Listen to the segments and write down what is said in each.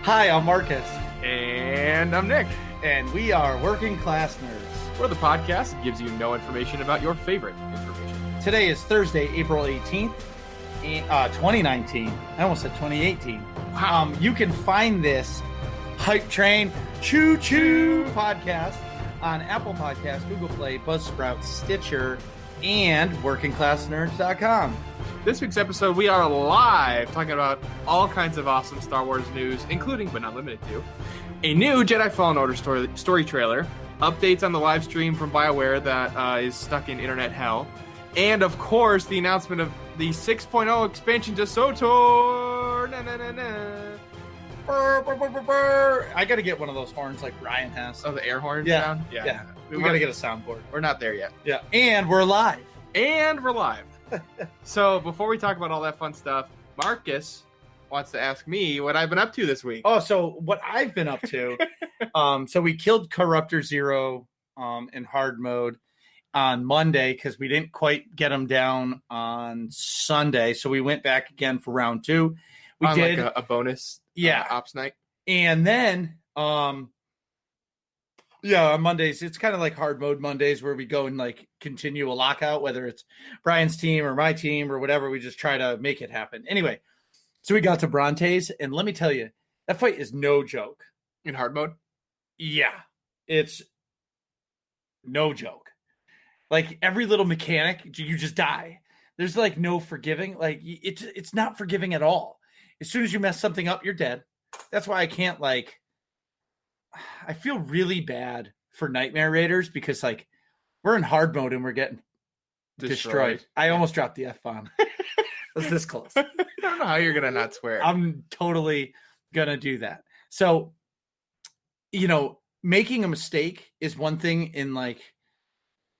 Hi, I'm Marcus. And I'm Nick. And we are Working Class Nerds. We're the podcast that gives you no information about your favorite information. Today is Thursday, April 18th, 2019. I almost said 2018. Wow. You can find this Hype Train Choo Choo podcast on Apple Podcasts, Google Play, Buzzsprout, Stitcher, and WorkingClassNerds.com. This week's episode, we are live talking about all kinds of awesome Star Wars news, including, but not limited to, a new Jedi Fallen Order story trailer, updates on the live stream from BioWare that is stuck in internet hell, and, of course, the announcement of the 6.0 expansion to SWTOR. Na, na, na, na. Burr, burr, burr, burr, burr. I got to get one of those horns like Ryan has. Oh, the air horn Yeah. sound? Yeah. We got to get a soundboard. We're not there yet. Yeah. And we're live. And we're live. So before we talk about all that fun stuff, Marcus wants to ask me what I've been up to this week. Oh, so what I've been up to, so we killed Corruptor Zero in hard mode on Monday because we didn't quite get him down on Sunday. So we went back again for round two. We on did like a bonus ops night. And then on Mondays, it's kind of like hard mode Mondays where we go and like continue a lockout, whether it's Brian's team or my team or whatever. We just try to make it happen. Anyway, so we got to Brontes, and let me tell you, that fight is no joke. In hard mode? Yeah, it's no joke. Like every little mechanic, you just die. There's like no forgiving. Like it's not forgiving at all. As soon as you mess something up, you're dead. That's why I can't I feel really bad for Nightmare Raiders because like we're in hard mode and we're getting destroyed. I almost dropped the F-bomb. I was this close. I don't know how you're going to not swear. I'm totally going to do that. So, making a mistake is one thing in like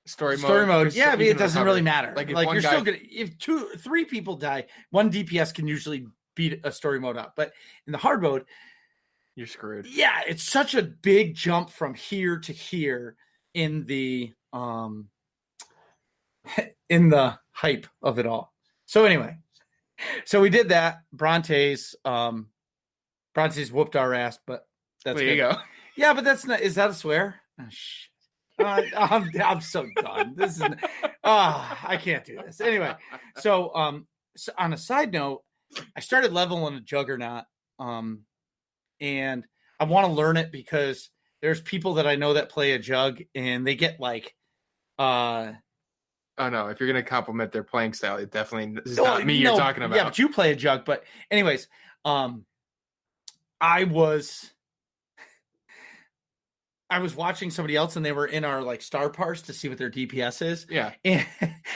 story mode. Yeah, but it doesn't really matter. Like, you're still going to, if 3 people die, one DPS can usually beat a story mode up. But in the hard mode, you're screwed. Yeah, it's such a big jump from here to here in the hype of it all. So anyway, so we did that. Brontes whooped our ass, but that's there good. You go. Yeah, but that's not. Is that a swear? Oh, shit. I'm so done. This is. I can't do this anyway. So so on a side note, I started leveling a Juggernaut. And I want to learn it because there's people that I know that play a jug and they get like, oh no, if you're going to compliment their playing style, it definitely is not me you're talking about. Yeah, but you play a jug. But anyways, I was watching somebody else and they were in our like star parts to see what their DPS is. Yeah. And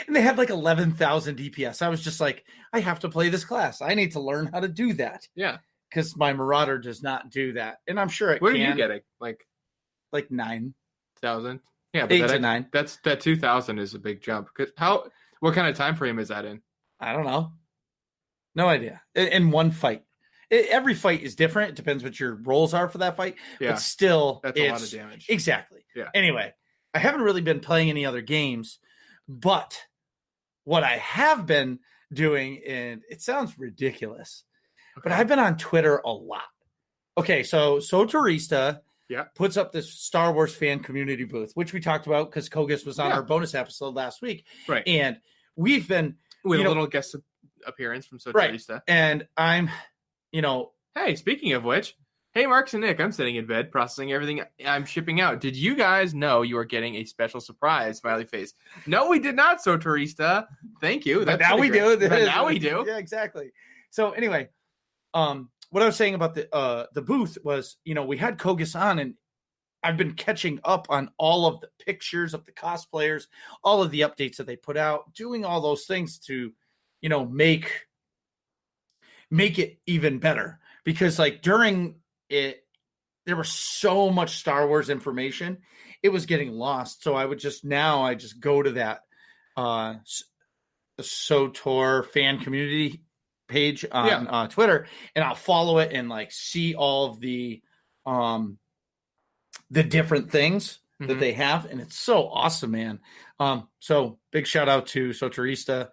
they had like 11,000 DPS. I was just like, I have to play this class. I need to learn how to do that. Yeah. Because my Marauder does not do that, and I'm sure it what can. What are you getting? Like 9,000. Yeah, but 8 to 9. That 2,000 is a big jump. What kind of time frame is that in? I don't know. No idea. In one fight, every fight is different. It depends what your roles are for that fight. Yeah, but still, that's a lot of damage. Exactly. Yeah. Anyway, I haven't really been playing any other games, but what I have been doing, and it sounds ridiculous. But I've been on Twitter a lot. Okay, so SWTOR puts up this Star Wars fan community booth, which we talked about because Kogus was on our bonus episode last week. Right. And we've been... With a little guest appearance from SWTOR. Right. And I'm, Hey, speaking of which, hey, Marcus and Nick, I'm sitting in bed processing everything I'm shipping out. Did you guys know you are getting a special surprise, smiley face? No, we did not, SWTOR. Thank you. But now we do. But now we do. Yeah, exactly. So anyway... what I was saying about the booth was, we had Kogus on, and I've been catching up on all of the pictures of the cosplayers, all of the updates that they put out, doing all those things to, make it even better. Because like during it, there was so much Star Wars information, it was getting lost. So I just go to that the SWTOR fan community page on Twitter, and I'll follow it and like see all of the different things that they have, and it's so awesome, man. So big shout out to SWTOR,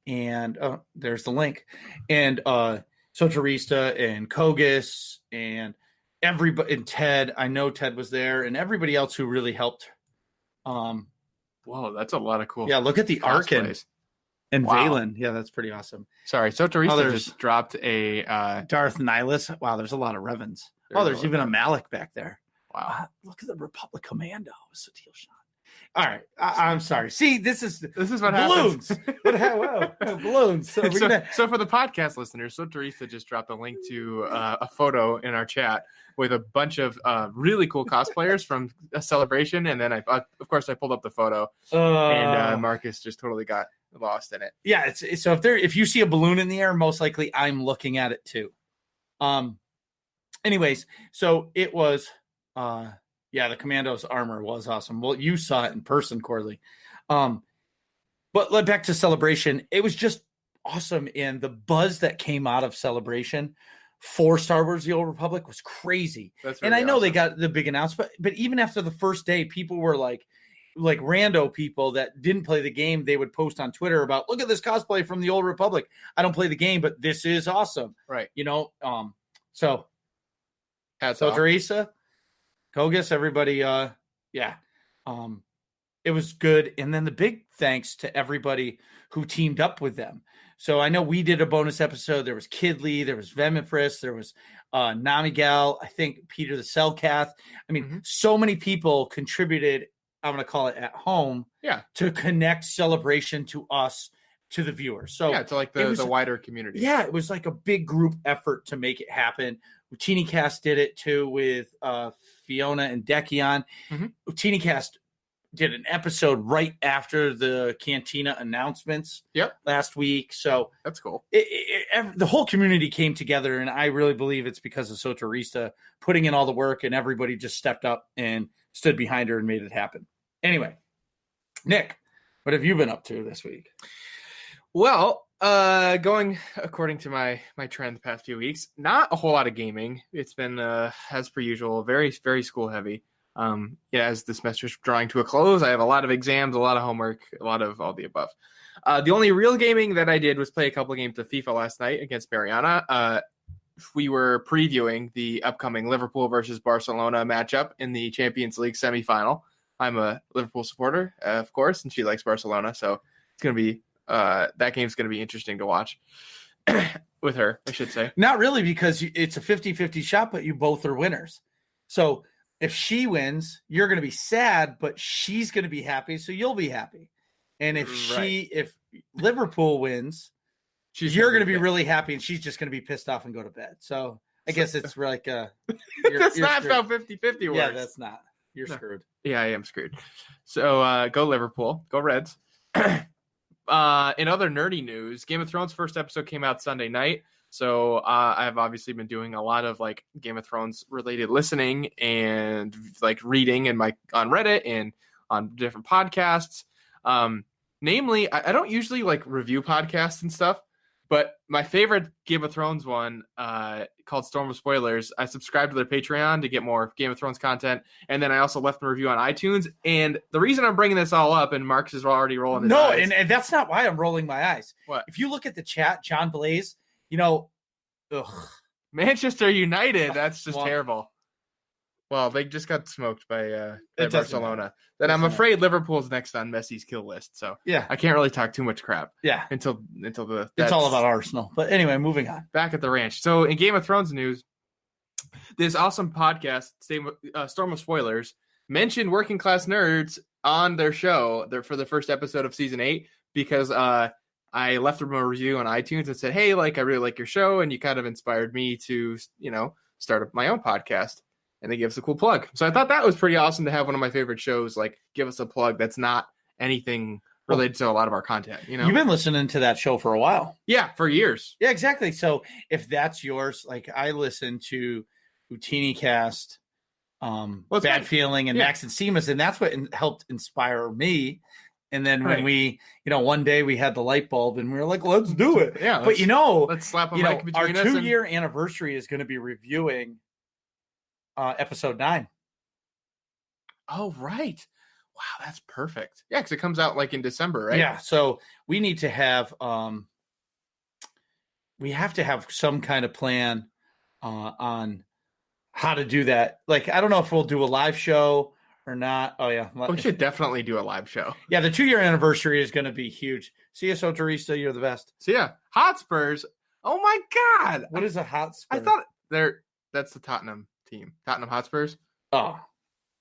and there's the link, and SWTOR and Kogus and everybody, and Ted, I know Ted was there, and everybody else who really helped. Whoa, that's a lot of cool. Yeah, look at the Arkin and wow. Valen. Yeah, that's pretty awesome. Sorry, SWTOR just dropped a Darth Nihilus. Wow, there's a lot of Revens. There's even a Malik back there. Wow, look at the Republic Commando. Satele Shan. All right, I'm sorry. See, this is what balloons. happens. Balloons. So for the podcast listeners, SWTOR just dropped a link to a photo in our chat with a bunch of really cool cosplayers from a celebration, and then of course I pulled up the photo, and Marcus just totally got lost in it. Yeah, so if you see a balloon in the air, most likely I'm looking at it too. Anyways, so it was the Commando's armor was awesome. Well, you saw it in person, Corley. But back to Celebration, it was just awesome, and the buzz that came out of Celebration for Star Wars: The Old Republic was crazy. And I know they got the big announcement, but even after the first day, people were like rando people that didn't play the game, they would post on Twitter about, look at this cosplay from the Old Republic. I don't play the game, but this is awesome. Right. So Teresa, Kogas, everybody, it was good. And then the big thanks to everybody who teamed up with them. So I know we did a bonus episode. There was Kidley, there was Vemifris, there was Namigal, I think Peter the Cellcath. I mean, so many people contributed, I'm going to call it at home, to connect Celebration to us, to the viewers. So to like the wider community. Yeah, it was like a big group effort to make it happen. TeenyCast did it too with Fiona and Dekion. TeenyCast did an episode right after the Cantina announcements last week. So that's cool. The whole community came together, and I really believe it's because of SWTOR putting in all the work, and everybody just stepped up and stood behind her and made it happen. Anyway, Nick, what have you been up to this week? Well, going according to my trend the past few weeks, not a whole lot of gaming. It's been, as per usual, very, very school heavy. As the semester's drawing to a close, I have a lot of exams, a lot of homework, a lot of all the above. The only real gaming that I did was play a couple of games of FIFA last night against Mariana. We were previewing the upcoming Liverpool versus Barcelona matchup in the Champions League semifinal. I'm a Liverpool supporter, of course, and she likes Barcelona, so it's going to be that game's going to be interesting to watch with her, I should say. Not really, because it's a 50-50 shot, but you both are winners. So if she wins, you're going to be sad, but she's going to be happy, so you'll be happy. And if Liverpool wins, you're going to be really happy, and she's just going to be pissed off and go to bed. So I guess it's like that's not how 50-50 works. Yeah, that's not. You're screwed. Yeah, I am screwed. So go Liverpool. Go Reds. In other nerdy news, Game of Thrones first episode came out Sunday night. So I've obviously been doing a lot of like Game of Thrones related listening and like reading on Reddit and on different podcasts. Namely, I don't usually like review podcasts and stuff, but my favorite Game of Thrones one called Storm of Spoilers, I subscribed to their Patreon to get more Game of Thrones content, and then I also left a review on iTunes. And the reason I'm bringing this all up, and Marcus is already rolling his eyes. And that's not why I'm rolling my eyes. What? If you look at the chat, John Blaze, Manchester United, that's just terrible. Well, they just got smoked by Barcelona. Then I'm afraid Liverpool's next on Messi's kill list. So I can't really talk too much crap. Yeah, until it's all about Arsenal. But anyway, moving on. Back at the ranch. So in Game of Thrones news, this awesome podcast, Storm of Spoilers, mentioned working class nerds on their show for the first episode of season 8 because I left them a review on iTunes and said, hey, I really like your show, and you kind of inspired me to, start up my own podcast. And they give us a cool plug. So I thought that was pretty awesome to have one of my favorite shows give us a plug that's not anything related to a lot of our content. You've been listening to that show for a while. Yeah, for years. Yeah, exactly. So if that's yours, I listen to TeenyCast, Bad Feeling, and Max and Seamus, and that's what helped inspire me. And then when we, one day we had the light bulb and we were like, let's do it. Yeah. But let's slap a mic between us. Our 2-year and... anniversary is going to be reviewing episode 9. Oh, right. Wow, that's perfect. Yeah, because it comes out in December, right? Yeah. So we need to have some kind of plan on how to do that. Like, I don't know if we'll do a live show or not. Oh, yeah. We should definitely do a live show. Yeah, the 2-year anniversary is going to be huge. See you, SWTOR. You're the best. So, yeah, Hotspurs. Oh, my God. What is a Hotspur? I thought that's the Tottenham team. Tottenham Hotspurs. Oh.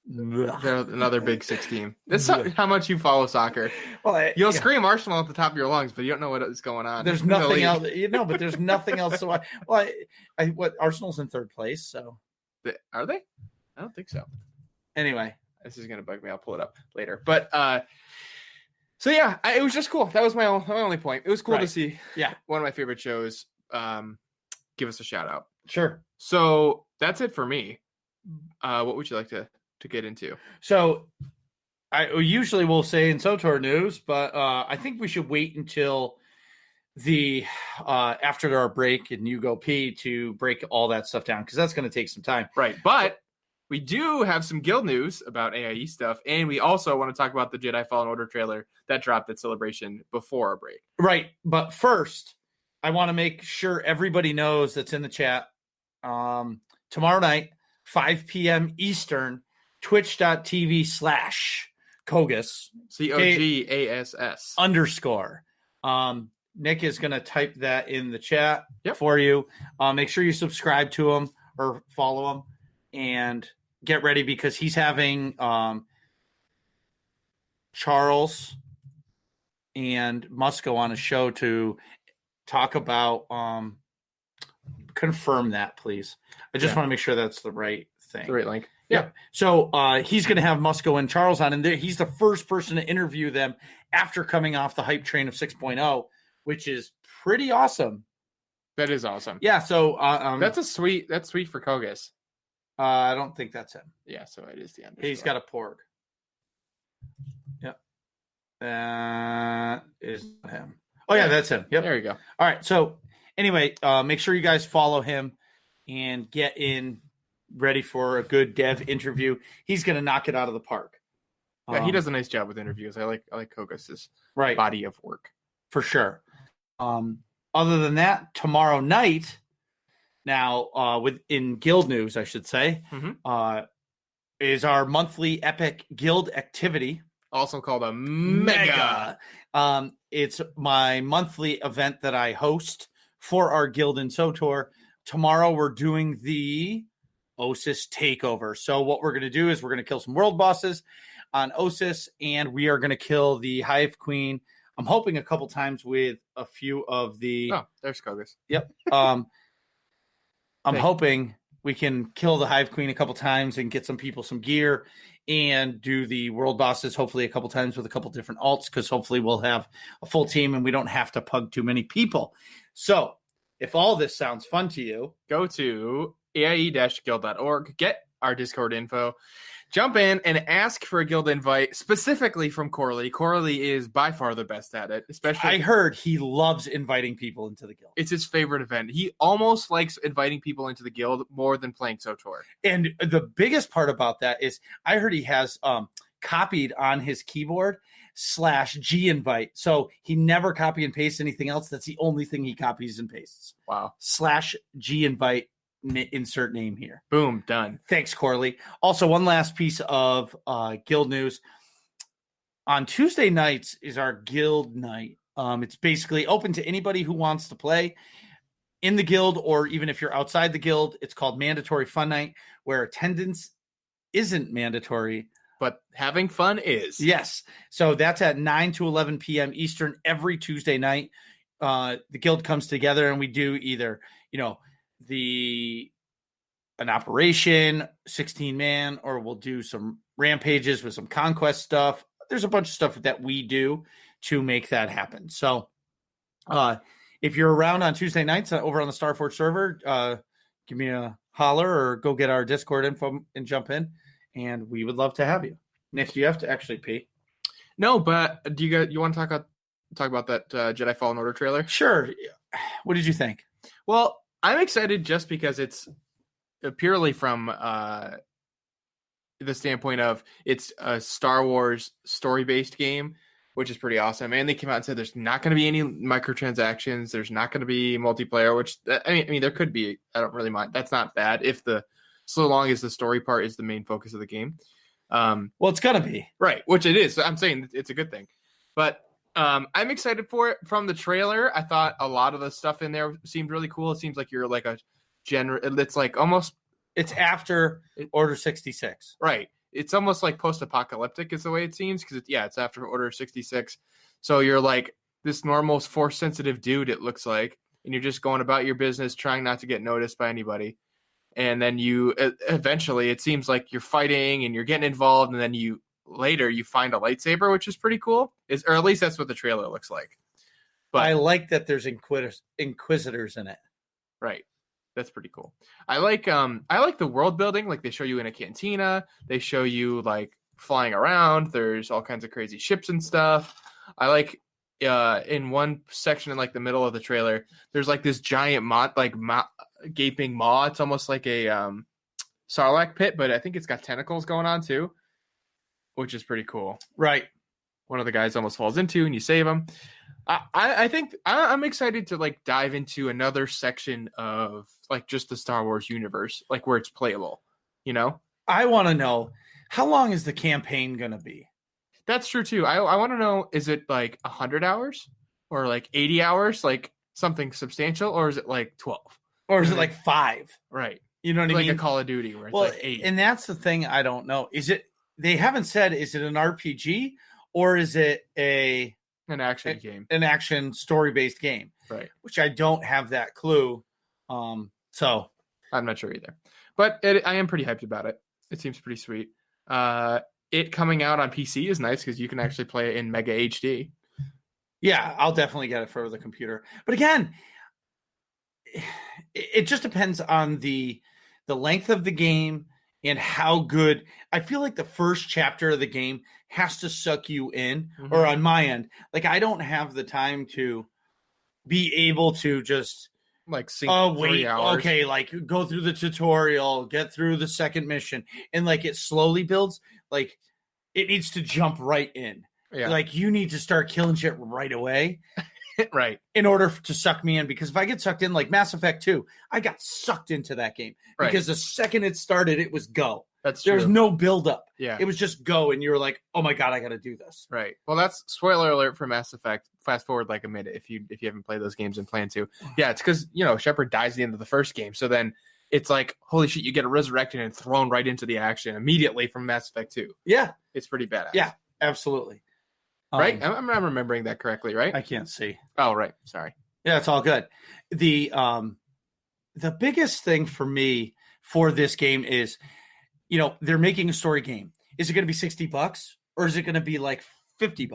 They're another Big Six team. That's how much you follow soccer. Well, You'll scream Arsenal at the top of your lungs, but you don't know what is going on. There's nothing else, but there's nothing else. So what Arsenal's in third place. So are they? I don't think so. Anyway, this is gonna bug me. I'll pull it up later. But so yeah, it was just cool. That was my only point. It was cool to see. Yeah, one of my favorite shows. Give us a shout out. Sure. So that's it for me. What would you like to get into? So I usually will say in SWTOR news, but I think we should wait until the after our break and you go pee to break all that stuff down, because that's going to take some time. Right. But we do have some guild news about AIE stuff, and we also want to talk about the Jedi Fallen Order trailer that dropped at Celebration before our break. Right. But first, I want to make sure everybody knows that's in the chat. Tomorrow night, 5 p.m. Eastern, twitch.tv/Kogus. COGASS. Nick is going to type that in the chat for you. Make sure you subscribe to him or follow him and get ready, because he's having Charles and Musco on a show to talk about confirm that, please. I just want to make sure that's the right thing. The right link. Yeah. So he's going to have Musco and Charles on, and he's the first person to interview them after coming off the hype train of 6.0, which is pretty awesome. That is awesome. Yeah. So that's sweet for Kogus. I don't think that's him. Yeah. So it is the end. He's got a porg. Yep. That is him. Oh yeah, that's him. Yep. There you go. All right. So anyway, make sure you guys follow him and get in ready for a good dev interview. He's going to knock it out of the park. Yeah, he does a nice job with interviews. I like Kogus's body of work for sure. Other than that, tomorrow night, now in guild news, I should say, is our monthly epic guild activity, also called a mega. It's my monthly event that I host for our guild in SWTOR. Tomorrow we're doing the Osis takeover. So what we're going to do is we're going to kill some world bosses on Osis, and we are going to kill the Hive Queen. I'm hoping a couple times with a few of the... Oh, there's Kogus. Yep. I'm hoping we can kill the Hive Queen a couple times and get some people some gear and do the world bosses hopefully a couple times with a couple different alts, because hopefully we'll have a full team and we don't have to pug too many people. So if all this sounds fun to you, go to aie-guild.org, get our Discord info, jump in and ask for a guild invite specifically from Corley. Corley is by far the best at it, especially. I heard he loves inviting people into the guild. It's his favorite event. He almost likes inviting people into the guild more than playing SWTOR. And the biggest part about that is I heard he has copied on his keyboard /G invite. So he never copy and paste anything else. That's the only thing he copies and pastes. Wow. /G invite. Insert name here. Boom, done. Thanks, Corley. Also, one last piece of guild news. On Tuesday nights is our guild night. It's basically open to anybody who wants to play in the guild, or even if you're outside the guild. It's called Mandatory Fun Night, where attendance isn't mandatory, but having fun is. Yes. So that's at 9 to 11 p.m. Eastern every Tuesday night. The guild comes together and we do either, an operation 16-man, or we'll do some rampages with some conquest stuff. There's a bunch of stuff that we do to make that happen. So if you're around on Tuesday nights over on the Starforge server, give me a holler or go get our Discord info and jump in, and we would love to have you. Nick, do you have to actually pee? No, but do you want to talk about that Jedi Fallen Order trailer? Sure. What did you think? Well, I'm excited just because it's purely from the standpoint of it's a Star Wars story-based game, which is pretty awesome. And they came out and said there's not going to be any microtransactions. There's not going to be multiplayer, which, I mean, there could be. I don't really mind. That's not bad if the so long as the story part is the main focus of the game. Well, it's gonna be Right, which it is. I'm saying it's a good thing. But I'm excited for it. From the trailer, I thought a lot of the stuff in there seemed really cool. It seems like you're like a it's like almost it's after Order 66. Right. It's almost like post-apocalyptic is the way it seems, because it's after Order 66. So you're like this normal force-sensitive dude, it looks like, and you're just going about your business, trying not to get noticed by anybody. And then you eventually, it seems like you're fighting and you're getting involved, and then you find a lightsaber, which is pretty cool. Or at least that's what the trailer looks like. But I like that there's inquisitors in it. Right. That's pretty cool. I like the world building. Like, they show you in a cantina. They show you like flying around. There's all kinds of crazy ships and stuff. I like in one section in like the middle of the trailer, there's like this giant gaping maw. It's almost like a Sarlacc pit, but I think it's got tentacles going on too, which is pretty cool. Right. One of the guys almost falls into, and you save him. I think I'm excited to like dive into another section of like just the Star Wars universe, like where it's playable, you know? I want to know, how long is the campaign going to be? That's true too. I want to know, is it like 100 hours or like 80 hours, like something substantial, or is it like 12? Or is it like 5? Right. You know what I mean? Like a Call of Duty where it's like 8. And that's the thing I don't know. They haven't said, is it an RPG or is it an action game? An action story-based game. Right. Which I don't have that clue. So I'm not sure either. But I am pretty hyped about it. It seems pretty sweet. It coming out on PC is nice because you can actually play it in Mega HD. Yeah, I'll definitely get it for the computer. But again, it just depends on the length of the game and how good. I feel like the first chapter of the game has to suck you in, or on my end, like I don't have the time to be able to just like sink 3 hours. Okay, like go through the tutorial, get through the second mission, and like it slowly builds. Like it needs to jump right in. Yeah. Like you need to start killing shit right away. Right. In order to suck me in, because if I get sucked in, like Mass Effect 2, I got sucked into that game because the second it started, it was go. That's true. There was no build up. Yeah. It was just go, and you were like, "Oh my god, I got to do this." Right. Well, that's spoiler alert for Mass Effect. Fast forward like a minute if you haven't played those games and plan to. Yeah, it's because Shepard dies at the end of the first game, so then it's like, holy shit, you get resurrected and thrown right into the action immediately from Mass Effect 2. Yeah, it's pretty badass. Yeah, absolutely. Right? I'm remembering that correctly, right? I can't see. Oh, right. Sorry. Yeah, it's all good. The biggest thing for me for this game is, they're making a story game. Is it going to be $60 or is it going to be like $50?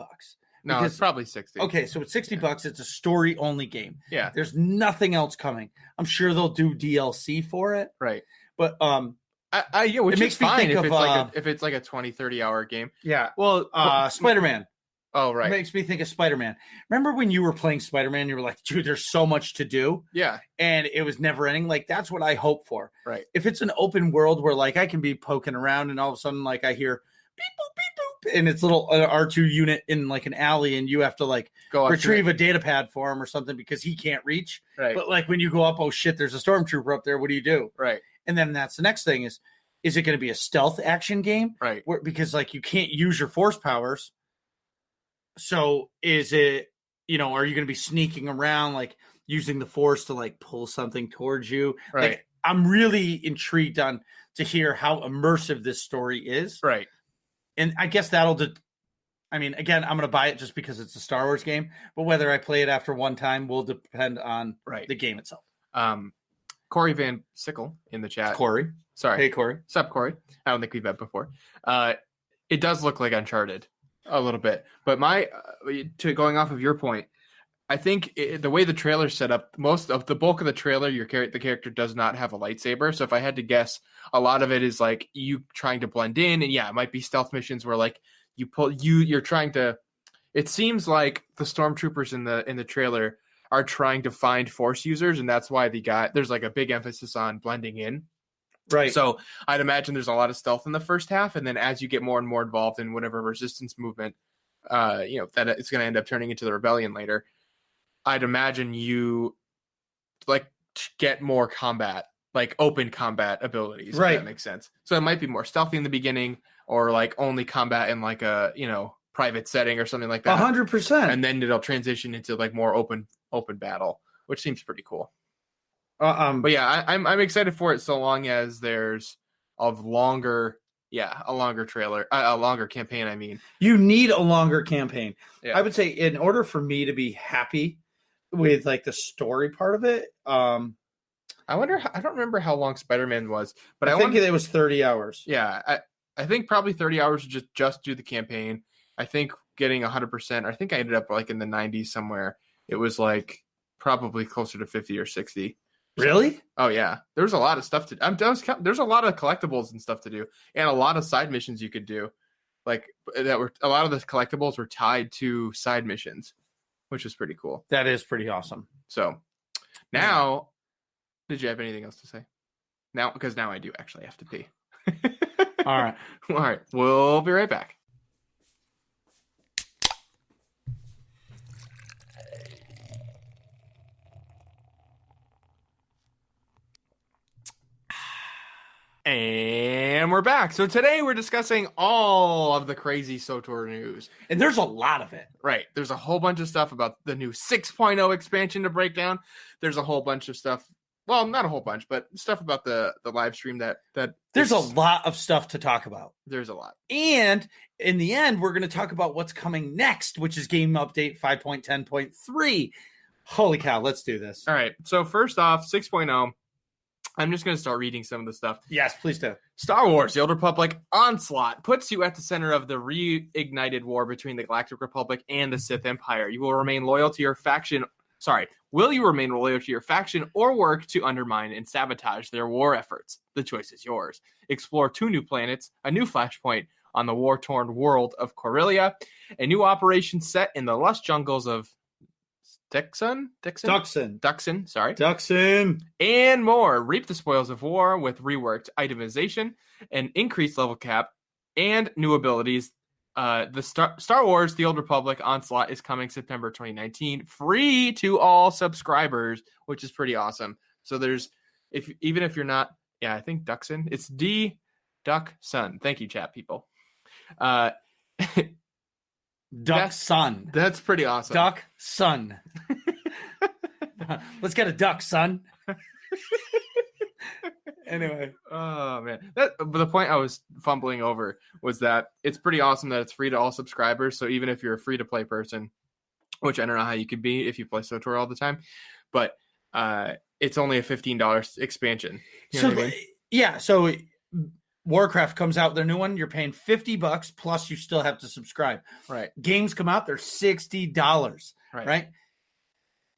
No, it's probably 60. Okay, so it's $60. It's a story only game. Yeah. There's nothing else coming. I'm sure they'll do DLC for it. Right. But which is fine if it's like a 20-30 hour game. Yeah. Well, Spider-Man. Oh, right. It makes me think of Spider-Man. Remember when you were playing Spider-Man, you were like, dude, there's so much to do. Yeah. And it was never ending. Like, that's what I hope for. Right. If it's an open world where, like, I can be poking around and all of a sudden, like, I hear beep, boop, beep, boop, and it's a little R2 unit in, like, an alley, and you have to, like, go retrieve a data pad for him or something because he can't reach. Right. But, like, when you go up, oh, shit, there's a stormtrooper up there. What do? Right. And then that's the next thing is it going to be a stealth action game? Right. Because, like, you can't use your force powers. So is it, are you going to be sneaking around, like using the force to like pull something towards you? Right. Like, I'm really intrigued to hear how immersive this story is. Right. And I guess again, I'm going to buy it just because it's a Star Wars game, but whether I play it after one time will depend on the game itself. Corey Van Sickle in the chat. Corey. Sorry. Hey, Corey. What's up, Corey? I don't think we've met before. It does look like Uncharted. A little bit, but going off of your point, I think the way the trailer's set up, most of the bulk of the trailer, the character does not have a lightsaber. So if I had to guess, a lot of it is like you trying to blend in, and it might be stealth missions where like you're trying to. It seems like the stormtroopers in the trailer are trying to find Force users, and that's why there's like a big emphasis on blending in. Right. So I'd imagine there's a lot of stealth in the first half, and then as you get more and more involved in whatever resistance movement, that it's going to end up turning into the rebellion later. I'd imagine you like get more combat like open combat abilities. Right. If that makes sense. So it might be more stealthy in the beginning, or like only combat in like a private setting or something like that. 100%. And then it'll transition into like more open battle, which seems pretty cool. But yeah, I'm excited for it so long as there's a longer trailer, a longer campaign. I mean, you need a longer campaign. Yeah. I would say in order for me to be happy with like the story part of it, I don't remember how long Spider-Man was, but think it was 30 hours. Yeah, I think probably 30 hours to just do the campaign. I think getting 100%. I think I ended up like in the 90s somewhere. It was like probably closer to 50 or 60. Really? Oh yeah, there's a lot of stuff to. There's a lot of collectibles and stuff to do, and a lot of side missions you could do. Like that were a lot of the collectibles were tied to side missions, which was pretty cool. That is pretty awesome. So now, did you have anything else to say? Now, because now I do actually have to pee. All right. All right. We'll be right back. And we're back. So today we're discussing all of the crazy SWTOR news. And there's a lot of it. Right. There's a whole bunch of stuff about the new 6.0 expansion to break down. There's a whole bunch of stuff. Well, not a whole bunch, but stuff about the live stream that there's a lot of stuff to talk about. There's a lot. And in the end, we're going to talk about what's coming next, which is game update 5.10.3. Holy cow, let's do this. All right. So first off, 6.0. I'm just going to start reading some of the stuff. Yes, please do. Star Wars, The Old Republic, Onslaught puts you at the center of the reignited war between the Galactic Republic and the Sith Empire. You will remain loyal to your faction. Will you remain loyal to your faction or work to undermine and sabotage their war efforts? The choice is yours. Explore 2 new planets, a new flashpoint on the war-torn world of Corellia, a new operation set in the lush jungles of Duxon, and more. Reap the spoils of war with reworked itemization, an increased level cap, and new abilities. The Star Wars: The Old Republic Onslaught is coming September 2019, free to all subscribers, which is pretty awesome. So there's, even if you're not, I think Duxon, it's Duxon. Thank you, chat people. Duck Sun. That's pretty awesome. Duck Sun. Let's get a duck, son. Anyway. Oh, man. But the point I was fumbling over was that it's pretty awesome that it's free to all subscribers. So even if you're a free-to-play person, which I don't know how you could be if you play SWTOR all the time, but it's only a $15 expansion. You know what I mean? Yeah, so Warcraft comes out, their new one, you're paying $50 plus you still have to subscribe. Right. Games come out, they're $60. Right?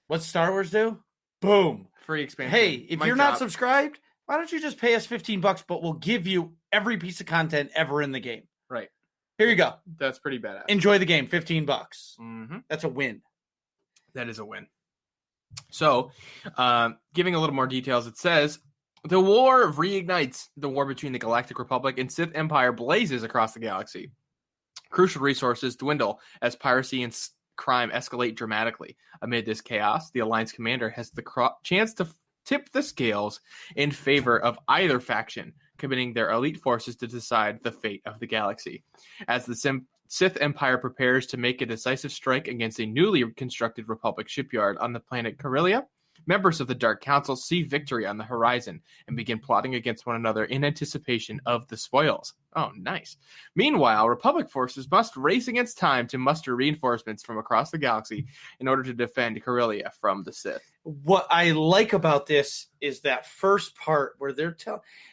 What's Star Wars do? Boom. Free expansion. Hey, if you're not subscribed, why don't you just pay us $15, but we'll give you every piece of content ever in the game. Right. Here you go. That's pretty badass. Enjoy the game. $15. Mm-hmm. That's a win. That is a win. So, giving a little more details, it says, the war reignites. The war between the Galactic Republic and Sith Empire blazes across the galaxy. Crucial resources dwindle as piracy and crime escalate dramatically. Amid this chaos, the Alliance commander has the chance to tip the scales in favor of either faction, committing their elite forces to decide the fate of the galaxy. As the Sith Empire prepares to make a decisive strike against a newly constructed Republic shipyard on the planet Corellia, members of the Dark Council see victory on the horizon and begin plotting against one another in anticipation of the spoils. Oh, nice. Meanwhile, Republic forces must race against time to muster reinforcements from across the galaxy in order to defend Corellia from the Sith. What I like about this is that first part where they're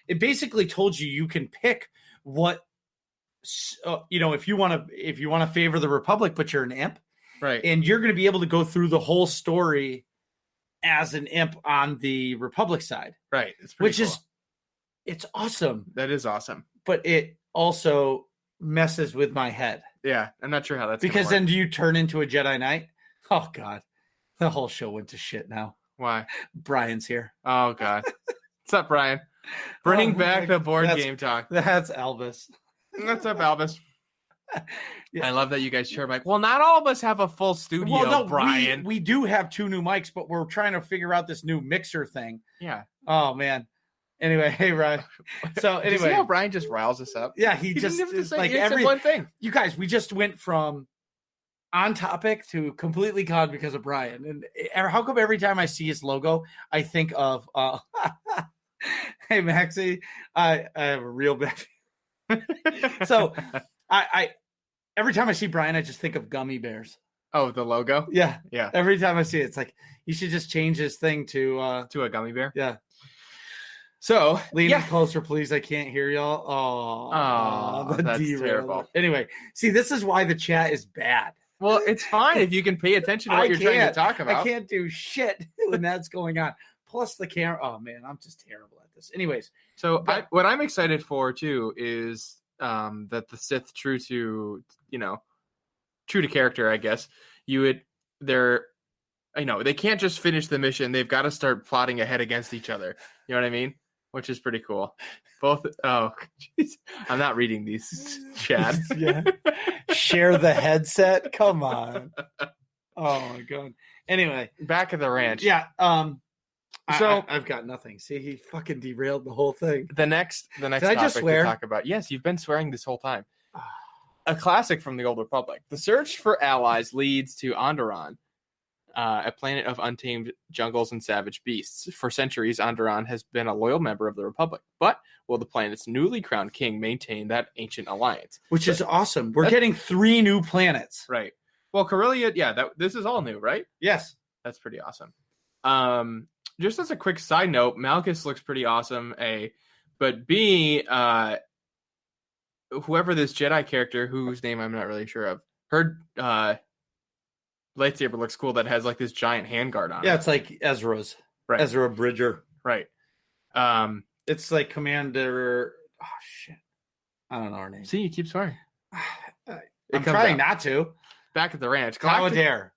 it basically told you can pick what, if you want to favor the Republic, but you're an imp, right? And you're going to be able to go through the whole story as an imp on the Republic side, right? It's awesome. That is awesome. But it also messes with my head. Yeah, I'm not sure how that's because then do you turn into a Jedi Knight? Oh God, the whole show went to shit now. Why? Brian's here. Oh God, what's up, Brian? Bring back the board game talk. That's Elvis. What's up, Elvis? Yeah. I love that you guys share mic. Well, not all of us have a full studio, Brian. We do have 2 new mics, but we're trying to figure out this new mixer thing. Yeah. Oh man. Anyway, hey Ryan. So Did you see anyway, how Brian just riles us up? yeah, he Didn't just have to is say like it's every one thing. You guys, we just went from on topic to completely gone because of Brian. And how come every time I see his logo, I think of hey Maxie, I have a real bad. So I every time I see Brian, I just think of gummy bears. Oh, the logo? Yeah. Yeah. Every time I see it, it's like you should just change his thing to To a gummy bear? yeah. So Lean yeah. in closer, please. I can't hear y'all. Oh, that's terrible. Anyway, see, this is why the chat is bad. Well, it's fine if you can pay attention to what you're trying to talk about. I can't do shit when that's going on. Plus the camera. Oh man, I'm just terrible at this. Anyways, so what I'm excited for too is that the Sith, true to character, I guess, they can't just finish the mission. They've got to start plotting ahead against each other. You know what I mean? Which is pretty cool. Geez. I'm not reading these, Chad. Yeah. Share the headset. Come on. Oh my god. Anyway, back at the ranch. Yeah. So I've got nothing. See, he fucking derailed the whole thing. The next topic to talk about. Yes, you've been swearing this whole time. A classic from the Old Republic. The search for allies leads to Onderon, a planet of untamed jungles and savage beasts. For centuries, Onderon has been a loyal member of the Republic. But will the planet's newly crowned king maintain that ancient alliance? Which is awesome. We're getting 3 new planets. Right. Well, Corellia, this is all new, right? Yes. That's pretty awesome. Just as a quick side note, Malchus looks pretty awesome, A. But B, whoever this Jedi character, whose name I'm not really sure of, her lightsaber looks cool that has like this giant handguard on it. Yeah, it's like Ezra's. Right. Ezra Bridger. Right. It's like Commander... Oh, shit. I don't know her name. See, you keep swearing. I'm trying not to. Back at the ranch. Tawadare.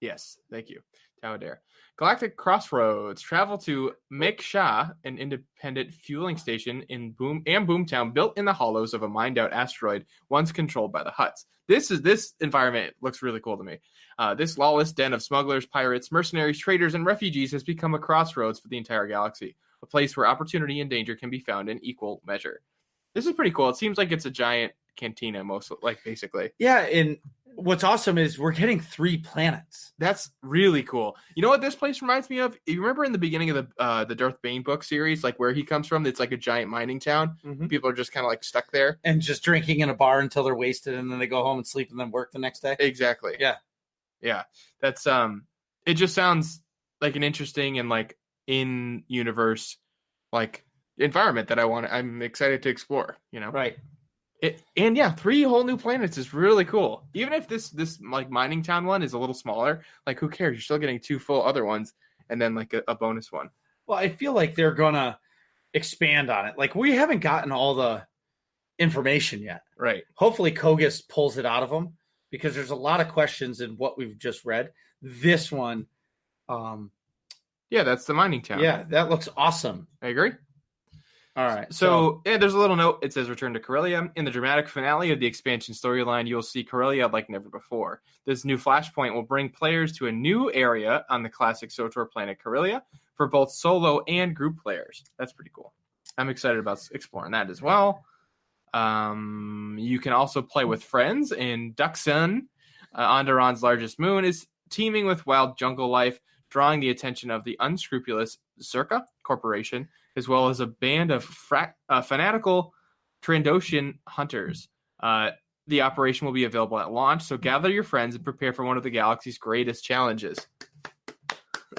Yes, thank you. Tawadare. Galactic Crossroads. Travel to Meksha, an independent fueling station in Boomtown, built in the hollows of a mined-out asteroid once controlled by the Hutts. This environment looks really cool to me. This lawless den of smugglers, pirates, mercenaries, traders, and refugees has become a crossroads for the entire galaxy, a place where opportunity and danger can be found in equal measure. This is pretty cool. It seems like it's a giant cantina, basically. Yeah, and what's awesome is we're getting 3 planets. That's really cool. You know what this place reminds me of? You remember in the beginning of the Darth Bane book series, like where he comes from, it's like a giant mining town. Mm-hmm. People are just kind of like stuck there. And just drinking in a bar until they're wasted, and then they go home and sleep and then work the next day. Exactly. Yeah. Yeah. That's it just sounds like an interesting and like in-universe like environment that I'm excited to explore, Right. 3 whole new planets is really cool. Even if this like mining town one is a little smaller, like who cares? You're still getting 2 full other ones and then like a bonus one. Well, I feel like they're gonna expand on it. Like we haven't gotten all the information yet. Right. Hopefully Kogus pulls it out of them because there's a lot of questions in what we've just read. This one, yeah, that's the mining town. Yeah, that looks awesome. I agree. All right. So there's a little note. It says return to Corellia. In the dramatic finale of the expansion storyline, you'll see Corellia like never before. This new flashpoint will bring players to a new area on the classic SWTOR planet Corellia for both solo and group players. That's pretty cool. I'm excited about exploring that as well. You can also play with friends in Duxun. Onderon's largest moon is teeming with wild jungle life, drawing the attention of the unscrupulous Zerka Corporation, as well as a band of fanatical Trandoshan hunters. The operation will be available at launch, so gather your friends and prepare for one of the galaxy's greatest challenges.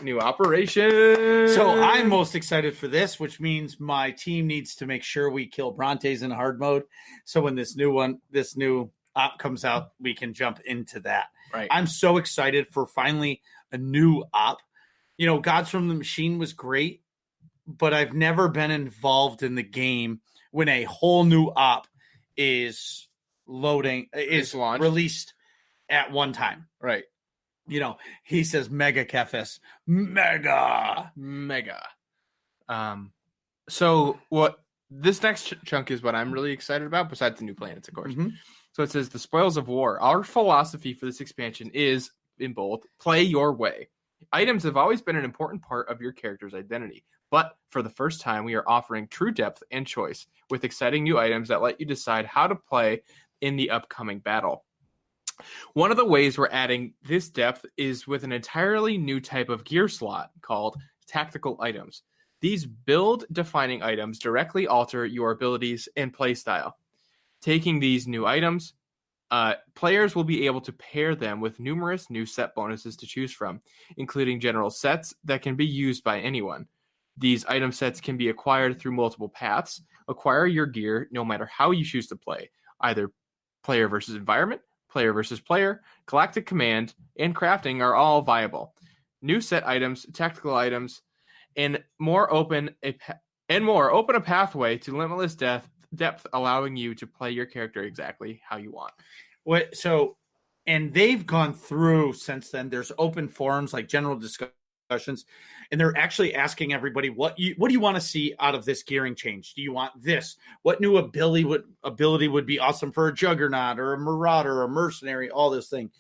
New operation! So I'm most excited for this, which means my team needs to make sure we kill Brontes in hard mode. So when this new op comes out, we can jump into that. Right. I'm so excited for finally a new op. Gods from the Machine was great, but I've never been involved in the game when a whole new op is released at one time. Right. He says mega Kefis. Mega. So what this next chunk is what I'm really excited about, besides the new planets, of course. Mm-hmm. So it says the spoils of war. Our philosophy for this expansion is, in bold, play your way. Items have always been an important part of your character's identity, But for the first time, we are offering true depth and choice with exciting new items that let you decide how to play in the upcoming battle. One of the ways we're adding this depth is with an entirely new type of gear slot called tactical items. These build-defining items directly alter your abilities and playstyle. Taking these new items, players will be able to pair them with numerous new set bonuses to choose from, including general sets that can be used by anyone. These item sets can be acquired through multiple paths. Acquire your gear no matter how you choose to play, either player versus environment, player versus player, galactic command, and crafting are all viable. New set items, tactical items, and more open a pathway to limitless depth, allowing you to play your character exactly how you want. And they've gone through since then. There's open forums, like general discussions, and they're actually asking everybody, what do you want to see out of this gearing change? Do you want this? What new ability would be awesome for a Juggernaut or a Marauder or a Mercenary? All this thing.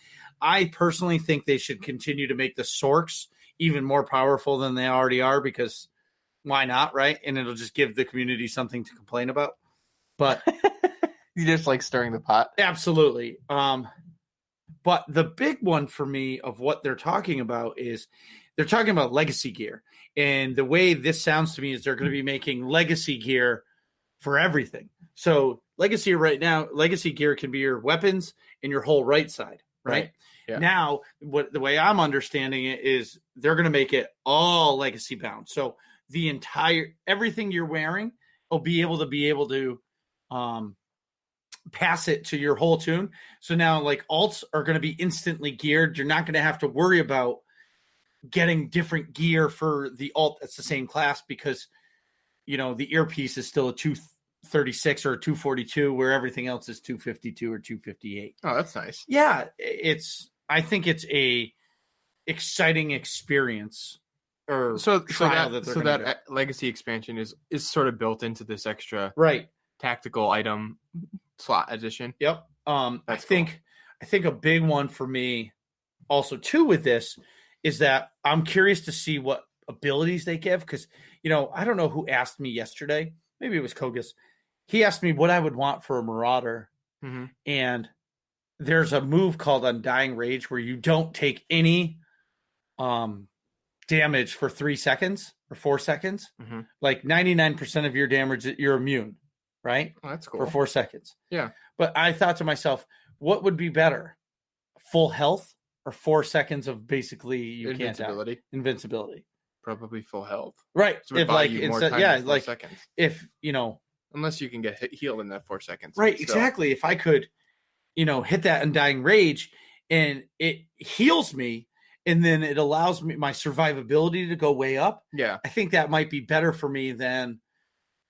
I personally think they should continue to make the Sorks even more powerful than they already are, because why not, right? And it'll just give the community something to complain about. But you just like stirring the pot. Absolutely. But the big one for me of what they're talking about is they're talking about legacy gear. And the way this sounds to me is they're going to be making legacy gear for everything. So legacy gear can be your weapons and your whole right side, right? Yeah. Now, the way I'm understanding it is they're going to make it all legacy bound. So everything you're wearing will be able to pass it to your whole tune. So now, like, alts are going to be instantly geared. You're not going to have to worry about getting different gear for the alt that's the same class, because the earpiece is still a 236 or a 242, where everything else is 252 or 258. Oh, that's nice. Yeah, I think it's a exciting experience. That legacy expansion is sort of built into this extra tactical item slot edition. Yep. I think a big one for me also too with this is that I'm curious to see what abilities they give, because I don't know who asked me yesterday. Maybe it was Kogus. He asked me what I would want for a Marauder, and there's a move called Undying Rage where you don't take any damage for 3 seconds or 4 seconds. Like 99% of your damage, you're immune, right? Oh, that's cool. For 4 seconds. Yeah. But I thought to myself, what would be better? Full health or 4 seconds of basically invincibility? Invincibility. Probably full health. Right. So unless you can get healed in that 4 seconds. Right, exactly. If I could, hit that Undying Rage and it heals me, and then it allows me my survivability to go way up. Yeah. I think that might be better for me than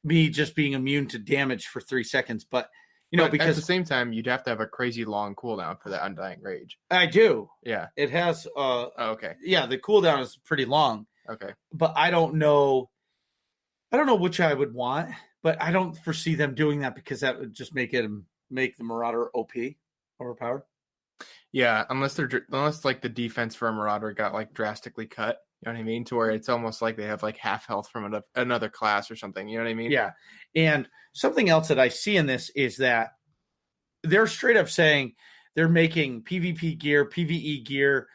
me just being immune to damage for 3 seconds. But because at the same time, you'd have to have a crazy long cooldown for that Undying Rage. I do. Yeah. It has okay. Yeah, the cooldown is pretty long. Okay. But I don't know which I would want, but I don't foresee them doing that, because that would just make the Marauder OP, overpowered. Yeah, unless like the defense for a Marauder got like drastically cut, you know what I mean? To where it's almost like they have like half health from another class or something, you know what I mean? Yeah. And something else that I see in this is that they're straight up saying they're making PvP gear, PvE gear,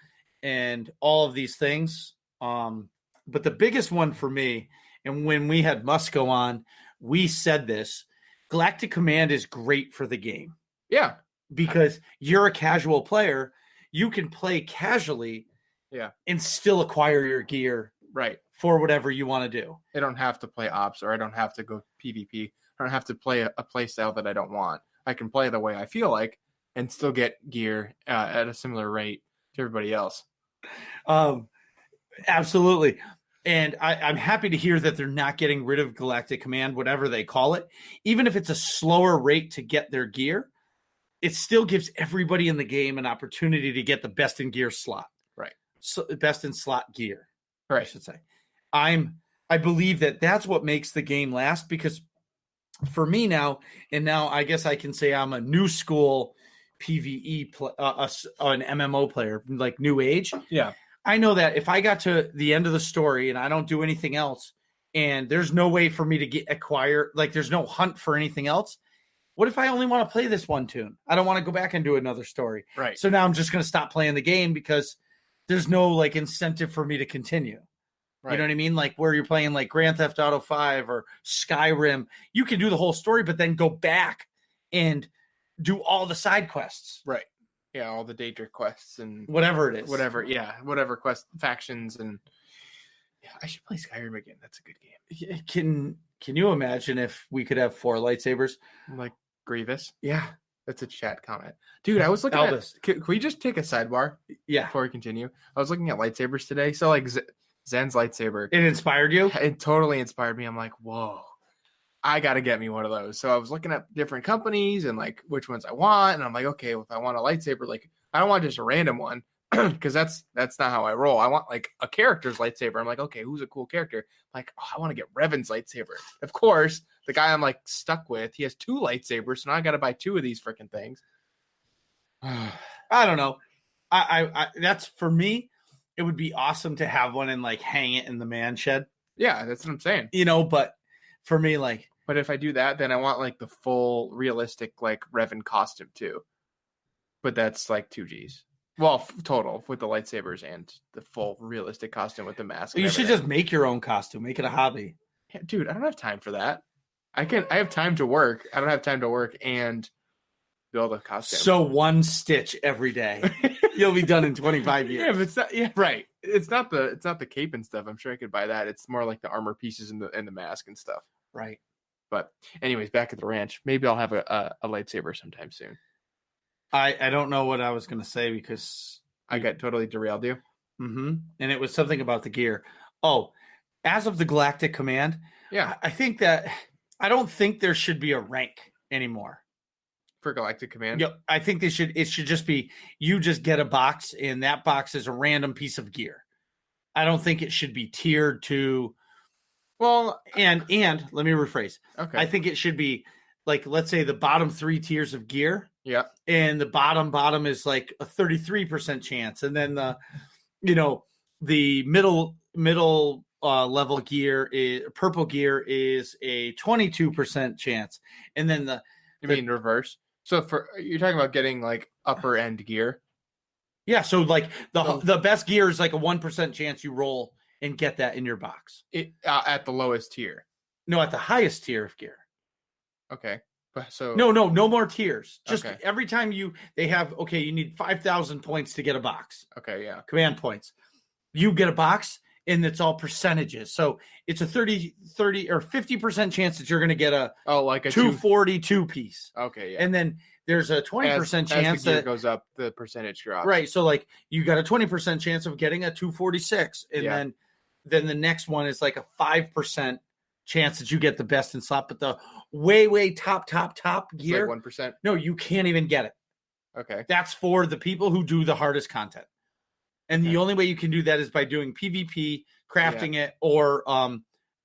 and all of these things. But the biggest one for me, and when we had Musco on, we said this, Galactic Command is great for the game. Yeah. Because you're a casual player, you can play casually, and still acquire your gear, right, for whatever you want to do. I don't have to play ops, or I don't have to go PvP. I don't have to play a play style that I don't want. I can play the way I feel like and still get gear at a similar rate to everybody else. Absolutely. And I'm happy to hear that they're not getting rid of Galactic Command, whatever they call it. Even if it's a slower rate to get their gear, it still gives everybody in the game an opportunity to get the best in gear slot. Right. So best in slot gear, right. I should say. I believe that that's what makes the game last, because for me now I guess I can say I'm a new school PvE an MMO player, like new age. Yeah. I know that if I got to the end of the story and I don't do anything else, and there's no way for me to acquire, like there's no hunt for anything else. What if I only want to play this one tune? I don't want to go back and do another story. Right. So now I'm just going to stop playing the game because there's no like incentive for me to continue. Right. You know what I mean? Like where you're playing like Grand Theft Auto 5 or Skyrim, you can do the whole story, but then go back and do all the side quests. Right. Yeah, all the Daedric quests and whatever it is. Whatever quest factions. And yeah, I should play Skyrim again. That's a good game. Can you imagine if we could have 4 lightsabers? Like Grievous? Yeah. That's a chat comment. Dude, I was looking Elvis. Can we just take a sidebar? Yeah. Before we continue. I was looking at lightsabers today. So like Zen's lightsaber. It inspired you? It totally inspired me. I'm like, whoa, I got to get me one of those. So I was looking at different companies and like which ones I want. And I'm like, okay, well, if I want a lightsaber, like I don't want just a random one because that's not how I roll. I want like a character's lightsaber. I'm like, okay, who's a cool character? I'm like, oh, I want to get Revan's lightsaber. Of course, the guy I'm like stuck with, he has 2 lightsabers. So now I got to buy 2 of these freaking things. I don't know. I that's for me. It would be awesome to have one and like hang it in the man shed. Yeah, that's what I'm saying. You know, but for me, like, but if I do that, then I want like the full realistic like Revan costume too. But that's like 2 G's. Well, total with the lightsabers and the full realistic costume with the mask. You should just make your own costume. Make it a hobby. Yeah, dude, I don't have time for that. I have time to work. I don't have time to work and build a costume. So 1 stitch every day. You'll be done in 25 years. Yeah, but it's not. Yeah, right. It's not the cape and stuff. I'm sure I could buy that. It's more like the armor pieces and the mask and stuff. Right. But anyways, back at the ranch. Maybe I'll have a lightsaber sometime soon. I don't know what I was going to say because I got totally derailed you. Mm-hmm. And it was something about the gear. Oh, as of the Galactic Command, yeah, I don't think there should be a rank anymore. For Galactic Command? Yeah, I think it should just be you just get a box and that box is a random piece of gear. I don't think it should be tiered to and let me rephrase. Okay. I think it should be like, let's say the bottom 3 tiers of gear. Yeah. And the bottom is like a 33% chance. And then the middle level gear is purple gear is a 22% chance. And then you mean reverse? So you're talking about getting like upper end gear? Yeah. So like the best gear is like a 1% chance you roll and get that in your box. At the lowest tier. No, at the highest tier of gear. Okay. So no more tiers. Just every time you need 5,000 points to get a box. Okay, yeah. Command points. You get a box and it's all percentages. So it's a 30 or 50% chance that you're going to get a 242 piece. Okay, yeah. And then there's a 20% chance as the gear that goes up, the percentage drops. Right. So like you got a 20% chance of getting a 246 and then the next one is like a 5% chance that you get the best in slot, but the way top gear, like 1%. No, you can't even get it. Okay. That's for the people who do the hardest content. And the only way you can do that is by doing PvP, crafting it, or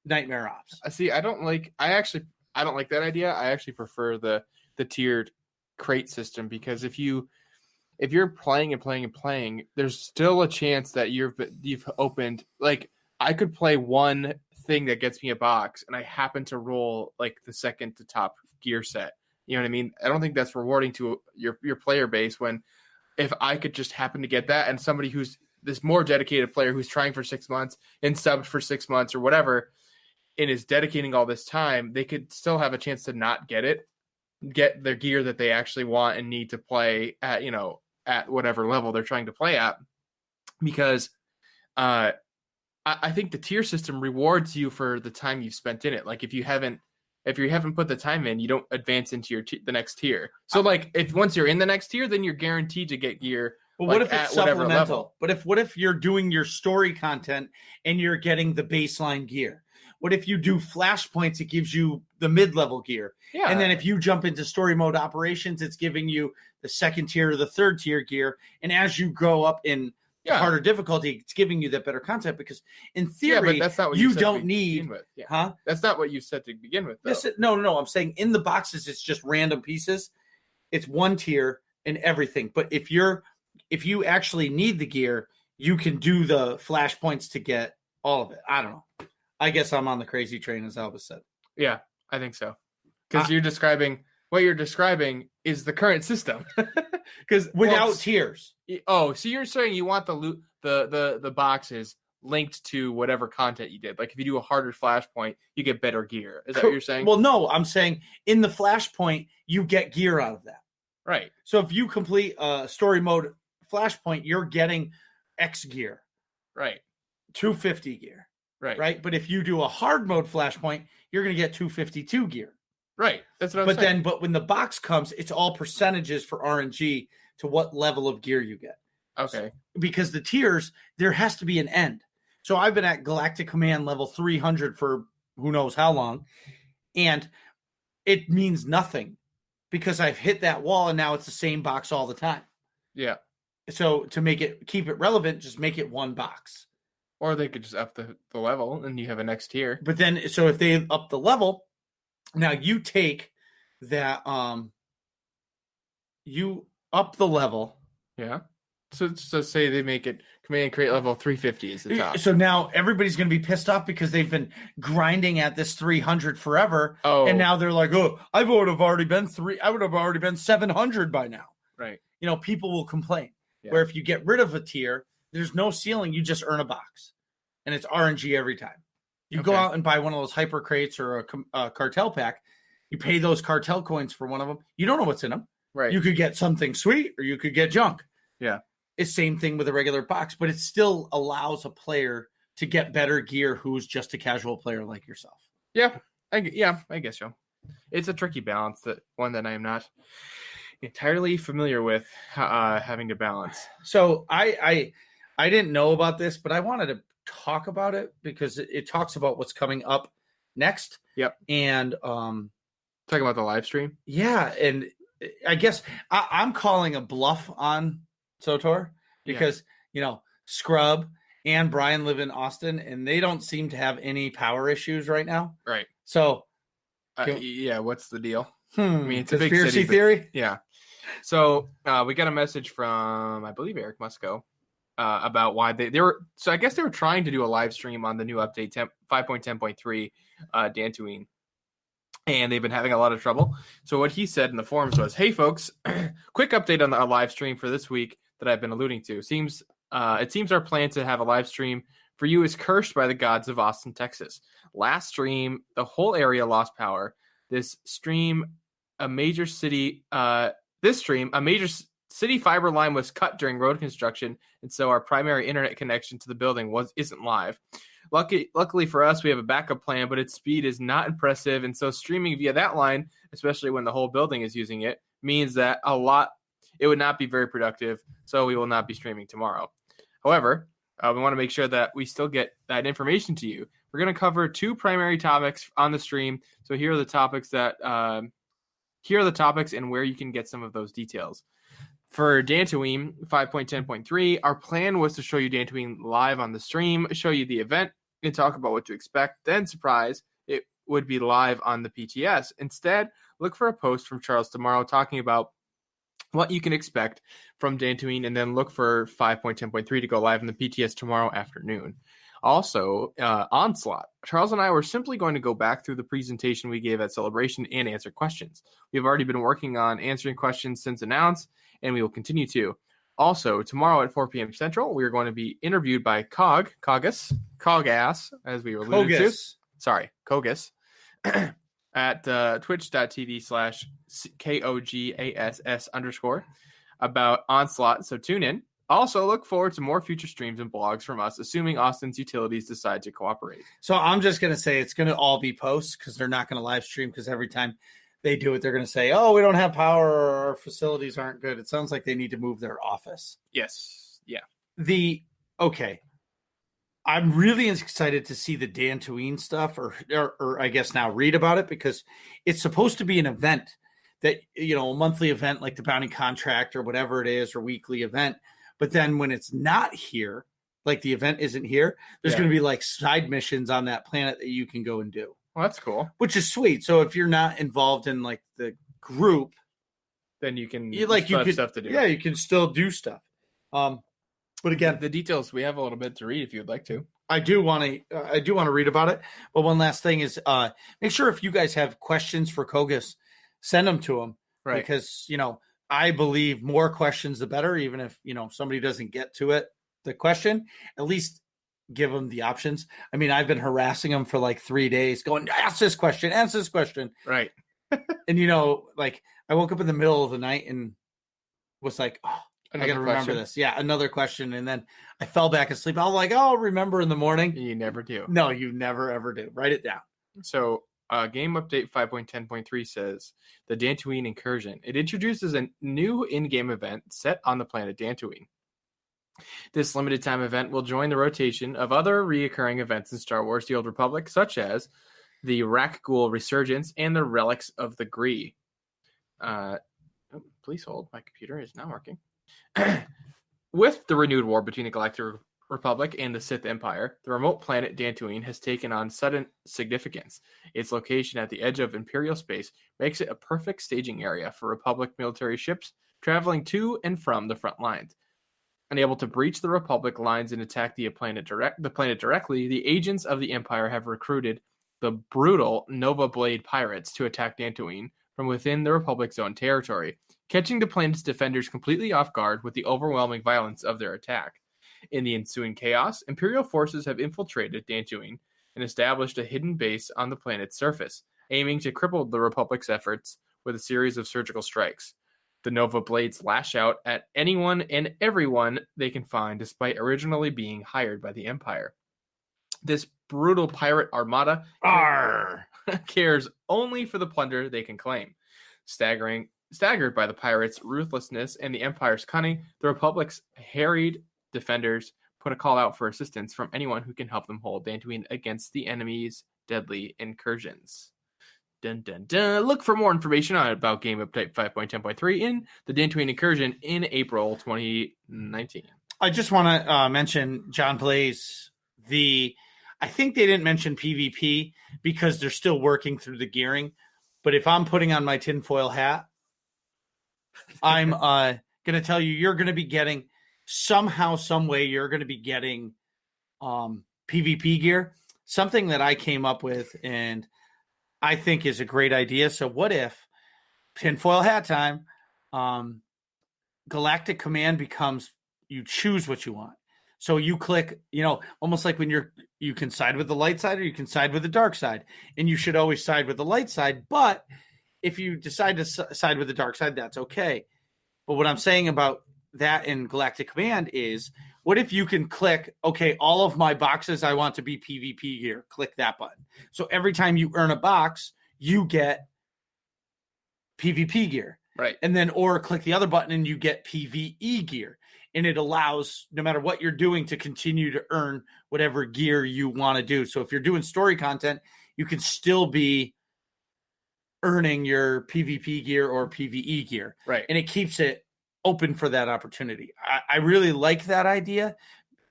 Nightmare Ops. See, I don't like that idea. I actually prefer the tiered crate system because if you're playing and playing and playing, there's still a chance that you've opened, like I could play one thing that gets me a box and I happen to roll like the second to top gear set. You know what I mean? I don't think that's rewarding to your player base when if I could just happen to get that and somebody who's this more dedicated player who's trying for 6 months and subbed for 6 months or whatever and is dedicating all this time, they could still have a chance to not get their gear that they actually want and need to play at, at whatever level they're trying to play at. Because I think the tier system rewards you for the time you've spent in it. Like if you haven't put the time in, you don't advance into the next tier. So like if once you're in the next tier, then you're guaranteed to get gear. But what if it's supplemental? What if you're doing your story content and you're getting the baseline gear? What if you do flashpoints? It gives you the mid-level gear. Yeah. And then if you jump into story mode operations, it's giving you the 2nd tier or the 3rd tier gear. And as you go up in harder difficulty, it's giving you that better content because in theory, but that's not what you don't need. Huh? That's not what you said to begin with. Though. No. I'm saying in the boxes, it's just random pieces. It's 1 tier and everything. But if you actually need the gear, you can do the flashpoints to get all of it. I don't know. I guess I'm on the crazy train, as Albus said. Yeah, I think so. Because what you're describing is the current system. Because without tiers. Oh, so you're saying you want the boxes linked to whatever content you did. Like if you do a harder flashpoint, you get better gear. Is that what you're saying? Well, no, I'm saying in the flashpoint, you get gear out of that. Right. So if you complete a story mode flashpoint, you're getting X gear. Right. 250 gear. Right. Right. But if you do a hard mode flashpoint, you're going to get 252 gear. Right. That's what I'm saying. But when the box comes, it's all percentages for RNG to what level of gear you get. Okay. So, because the tiers, there has to be an end. So I've been at Galactic Command level 300 for who knows how long. And it means nothing because I've hit that wall and now it's the same box all the time. Yeah. So to keep it relevant, just make it one box. Or they could just up the level and you have a next tier. But then, so if they up the level, now you take that, you up the level. Yeah. So say they make it command create level 350 is the top. So now everybody's going to be pissed off because they've been grinding at this 300 forever. Oh. And now they're like, oh, I would have already been 700 by now. Right. People will complain. Yeah. Where if you get rid of a tier, there's no ceiling. You just earn a box. And it's RNG every time. You go out and buy one of those hyper crates or a cartel pack. You pay those cartel coins for one of them. You don't know what's in them. Right. You could get something sweet or you could get junk. Yeah. It's same thing with a regular box, but it still allows a player to get better gear who's just a casual player like yourself. Yeah. I guess so. It's a tricky balance, one that I am not entirely familiar with having to balance. So I didn't know about this, but I wanted to talk about it because it talks about what's coming up next. Yep. And talking about the live stream. Yeah, and I guess I'm calling a bluff on SWTOR because Scrub and Brian live in Austin and they don't seem to have any power issues right now. Right. So what's the deal? I mean, it's a big city theory. Yeah. So we got a message from I believe Eric Musco about why they were. So I guess they were trying to do a live stream on the new update 5.10.3 Dantooine. And they've been having a lot of trouble. So what he said in the forums was, "Hey folks, quick update on our live stream for this week that I've been alluding to. It seems our plan to have a live stream for you is cursed by the gods of Austin, Texas. Last stream, the whole area lost power. This stream, a major city fiber line was cut during road construction, and so our primary internet connection to the building isn't live. Luckily for us, we have a backup plan, but its speed is not impressive, and so streaming via that line, especially when the whole building is using it, means that it would not be very productive, so we will not be streaming tomorrow. However, we want to make sure that we still get that information to you. We're going to cover two primary topics on the stream, so here are the topics and where you can get some of those details. For Dantooine 5.10.3, our plan was to show you Dantooine live on the stream, show you the event, and talk about what to expect. Then, surprise, it would be live on the PTS. Instead, look for a post from Charles tomorrow talking about what you can expect from Dantooine, and then look for 5.10.3 to go live on the PTS tomorrow afternoon. Also, Onslaught. Charles and I were simply going to go back through the presentation we gave at Celebration and answer questions. We've already been working on answering questions since announced, and we will continue to. Also, tomorrow at 4 p.m. Central, we are going to be interviewed by Cogas, as we were alluded to. Sorry, Cogas, at twitch.tv/KOGASS_ about Onslaught, so tune in. Also, look forward to more future streams and blogs from us, assuming Austin's utilities decide to cooperate. So I'm just going to say it's going to all be posts because they're not going to live stream because every time they do it, they're going to say, oh, we don't have power or our facilities aren't good. It sounds like they need to move their office. Yes. Yeah. Okay. I'm really excited to see the Dantooine stuff or I guess now read about it because it's supposed to be an event that, a monthly event like the bounty contract or whatever it is or weekly event. But then when it's not here, like the event isn't here, there's going to be like side missions on that planet that you can go and do. Well, that's cool. Which is sweet. So if you're not involved in like the group, then you can have stuff to do. Yeah, you can still do stuff. But again, the details, we have a little bit to read if you'd like to. I do want to read about it. But one last thing is, make sure if you guys have questions for Kogus, send them to him. Right. Because, I believe more questions, the better, even if, somebody doesn't get to it, the question, at least give them the options. I mean, I've been harassing them for like 3 days going, ask this question. Right. And, like I woke up in the middle of the night and was like, oh, I got to remember this. Yeah, another question. And then I fell back asleep. I was like, oh, I'll remember in the morning. You never do. No, you never, ever do. Write it down. So Game Update 5.10.3 says the Dantooine Incursion. It introduces a new in-game event set on the planet Dantooine. This limited time event will join the rotation of other reoccurring events in Star Wars The Old Republic, such as the Rakghoul Resurgence and the Relics of the Gree. Please hold. My computer is not working. With the renewed war between the Galactic Republic and the Sith Empire, the remote planet Dantooine has taken on sudden significance. Its location at the edge of Imperial space makes it a perfect staging area for Republic military ships traveling to and from the front lines. Unable to breach the Republic lines and attack the planet directly, the agents of the Empire have recruited the brutal Nova Blade pirates to attack Dantooine from within the Republic's own territory, catching the planet's defenders completely off guard with the overwhelming violence of their attack. In the ensuing chaos, Imperial forces have infiltrated Dantooine and established a hidden base on the planet's surface, aiming to cripple the Republic's efforts with a series of surgical strikes. The Nova Blades lash out at anyone and everyone they can find, despite originally being hired by the Empire. This brutal pirate armada cares only for the plunder they can claim. Staggered by the pirates' ruthlessness and the Empire's cunning, the Republic's harried defenders put a call out for assistance from anyone who can help them hold Dantooine against the enemy's deadly incursions. Dun, dun, dun. Look for more information about Game Update 5.10.3 in the Dantooine Incursion in April 2019. I just want to mention John Blaze. I think they didn't mention PvP because they're still working through the gearing. But if I'm putting on my tinfoil hat, I'm going to tell you, you're going to be getting somehow, some way, you're going to be getting PvP gear. Something that I came up with and I think is a great idea. So what if tinfoil hat time, Galactic Command becomes, you choose what you want. So you click, almost like when you can side with the light side or you can side with the dark side, and you should always side with the light side. But if you decide to side with the dark side, that's okay. But what I'm saying about that in Galactic Command is, what if you can click, okay, all of my boxes I want to be PvP gear, click that button. So every time you earn a box, you get PvP gear. Right. And then, or click the other button and you get PvE gear. And it allows, no matter what you're doing, to continue to earn whatever gear you want to do. So if you're doing story content, you can still be earning your PvP gear or PvE gear. Right. And it keeps it open for that opportunity. I really like that idea.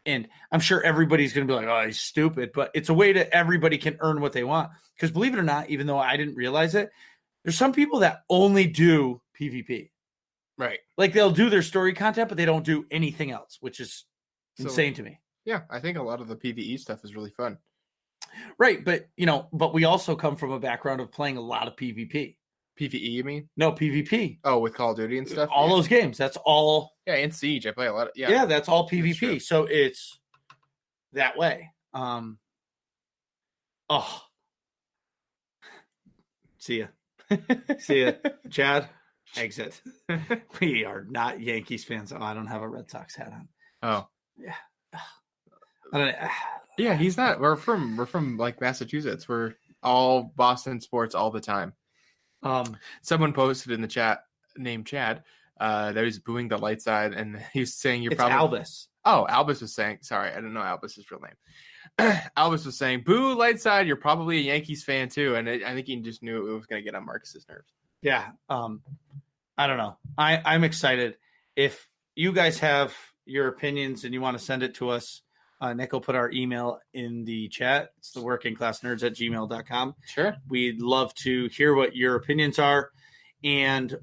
And I'm sure everybody's going to be like, oh, he's stupid. But it's a way to everybody can earn what they want. Because believe it or not, even though I didn't realize it, there's some people that only do PvP. Right. Like they'll do their story content, but they don't do anything else, which is insane to me. Yeah, I think a lot of the PvE stuff is really fun. Right. But, but we also come from a background of playing a lot of PvP. PvE, you mean? No, PvP. Oh, with Call of Duty and stuff? All those games. That's all. Yeah, and Siege. I play a lot of. Yeah, that's all PvP. So it's that way. See ya. See ya. Chad, exit. We are not Yankees fans. Oh, I don't have a Red Sox hat on. Oh. Yeah. I don't know. Yeah, he's not. We're from like Massachusetts. We're all Boston sports all the time. Someone posted in the chat named Chad that he was booing the light side, and he was saying it's Albus. Oh, Albus was saying, sorry, I didn't know Albus's real name. Albus was saying, boo light side, you're probably a Yankees fan too. And I think he just knew it was going to get on Marcus's nerves. Yeah. I don't know. I'm excited. If you guys have your opinions and you want to send it to us, Nick will put our email in the chat. It's the workingclassnerds@gmail.com. Sure. We'd love to hear what your opinions are. And if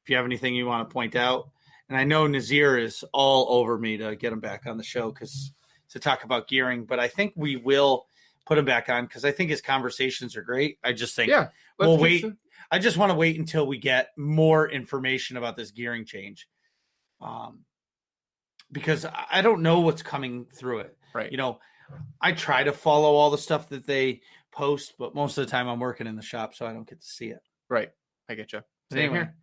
you have anything you want to point out. And I know Nazir is all over me to get him back on the show because to talk about gearing, but I think we will put him back on because I think his conversations are great. I just think we'll wait. I just want to wait until we get more information about this gearing change. Because I don't know what's coming through it. Right. You know, I try to follow all the stuff that they post, but most of the time I'm working in the shop, so I don't get to see it. Right. I get you. Same here.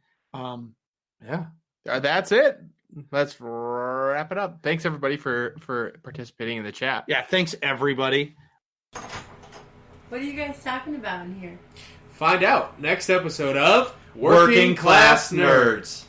That's it. Let's wrap it up. Thanks everybody for participating in the chat. Yeah, thanks everybody. What are you guys talking about in here? Find out next episode of Working Class Nerds.